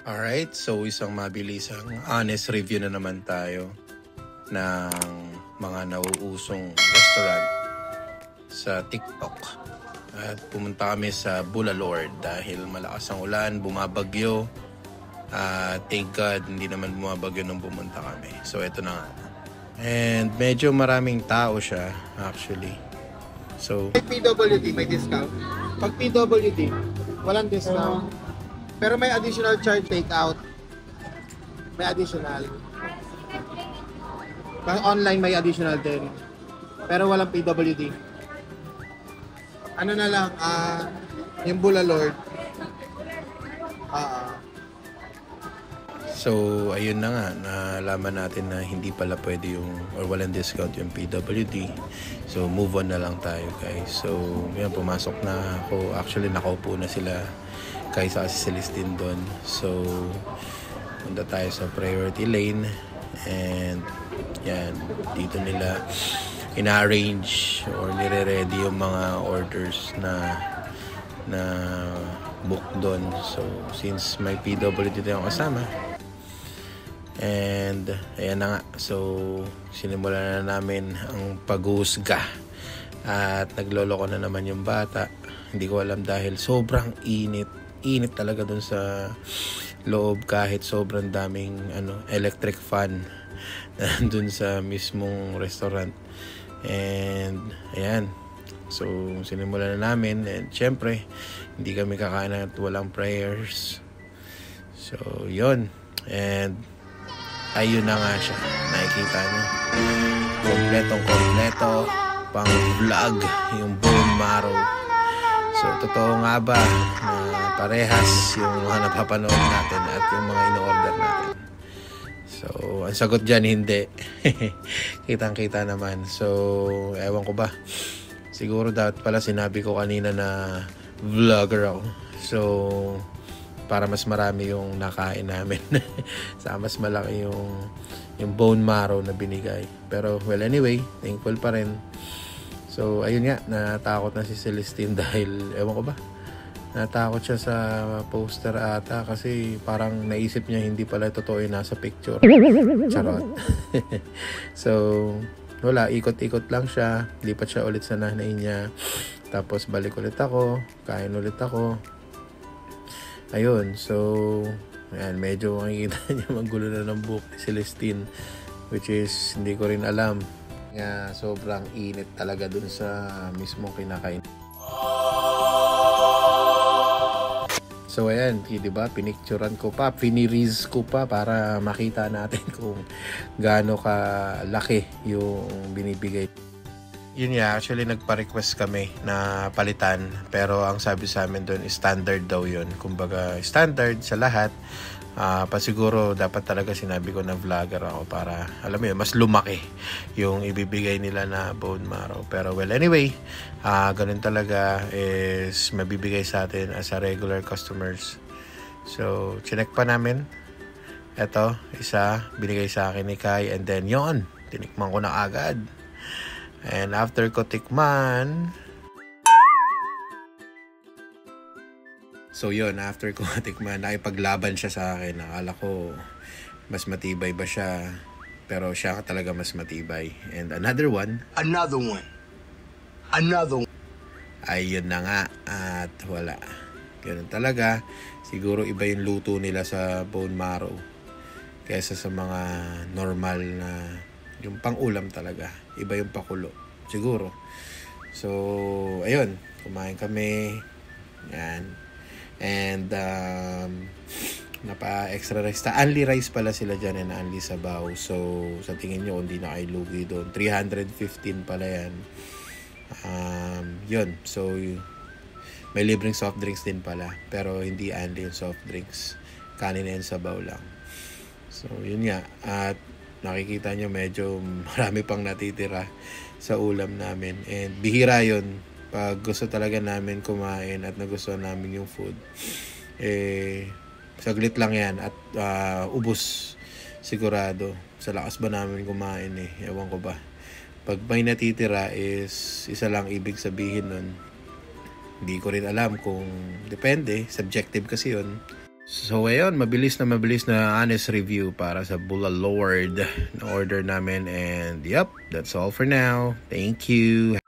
Alright, so isang mabilisang honest review na naman tayo ng mga nauusong restaurant sa TikTok. At pumunta kami sa Bulalord dahil malakas ang ulan, bumabagyo. Thank God, hindi naman bumabagyo nung pumunta kami. So eto na nga. And medyo maraming tao siya actually. So Pag PWD may discount. Pag PWD, walang discount. Pero may additional charge take out. May additional. Pag online may additional din. Pero walang PWD. Ano na lang, yung Bulalord. So, ayun na nga, nalaman natin na hindi pala pwede yung, or walang discount yung PWD. So, move on na lang tayo, guys. So, yan, pumasok na ako. Actually, nakaupo na sila kaysa si Celestine doon. So, punta tayo sa priority lane. And, yan, dito nila ina-arrange or nire-ready yung mga orders na book doon. So, since may PWD tayong kasama, and ayan na nga, so sinimulan na namin ang pag-uusga at nagloloko na naman yung bata. Hindi ko alam dahil sobrang init talaga dun sa loob, kahit sobrang daming electric fan dun sa mismong restaurant. And ayan, so sinimulan na namin, and syempre hindi kami kakain at walang prayers. So yun, and ayun na nga siya, nakikita nyo, kompleto pang vlog yung bone marrow. So totoo nga ba na parehas yung mga napapanood natin at yung mga in-order natin? So ang sagot dyan, hindi. Kitang kita naman. So ewan ko ba, siguro dapat pala sinabi ko kanina na vlogger ako. So para mas marami yung nakain namin. Sa mas malaki yung bone marrow na binigay. Pero well, anyway, thankful pa rin. So ayun nga, natakot na si Celestine dahil ewan ko ba, natakot siya sa poster ata kasi parang naisip niya hindi pala totoo yung nasa picture. Charot. So wala, ikot-ikot lang siya, lipat siya ulit sa nanay niya, tapos balik ulit ako, kain ulit ako. Ayun, so ayan, medyo makikita niyo magulo na ng buhok ni Celestine, which is hindi ko rin alam nga sobrang init talaga dun sa mismong kinakain. So ayan, diba, pinicturan ko pa, finiriz ko pa para makita natin kung gaano kalaki yung binibigay. Yun nga, actually nagpa-request kami na palitan, pero ang sabi sa amin doon is standard daw yun. Kumbaga standard sa lahat. Pasiguro dapat talaga sinabi ko na vlogger ako para, alam mo yun, mas lumaki yung ibibigay nila na bone marrow. Pero well, anyway, ganun talaga is mabibigay sa atin as a regular customers. So, chinek pa namin. Eto, isa, binigay sa akin ni Kai, and then yon, tinikman ko na agad. And after ko tikman, so yun, after ko tikman, nakipaglaban siya sa akin. Akala ko mas matibay ba siya, pero siya talaga mas matibay. And another one. Ayun na nga, at wala. Ganun talaga. Siguro iba yung luto nila sa bone marrow kaysa sa mga normal na yung pang-ulam talaga. Iba yung pakulo, siguro. So, ayun, kumain kami. Yan. And napa-extra rice. Only rice pala sila dyan, and only sabaw. So, sa tingin nyo, hindi na kayo lugi doon. 315 pala yan. Yun. So, may libreng soft drinks din pala. Pero hindi only yung soft drinks. Kanin and sabaw lang. So, yun nga. At nakikita nyo, medyo marami pang natitira sa ulam namin. And bihira yun. Pag gusto talaga namin kumain at nagustuhan namin yung food, saglit lang yan at ubos sigurado. Sa lakas ba namin kumain ewan ko ba. Pag may natitira is isa lang ibig sabihin nun. Hindi ko rin alam kung depende. Subjective kasi yun. So ayun, mabilis na honest review para sa Bula Lord na order namin. And yep, that's all for now. Thank you.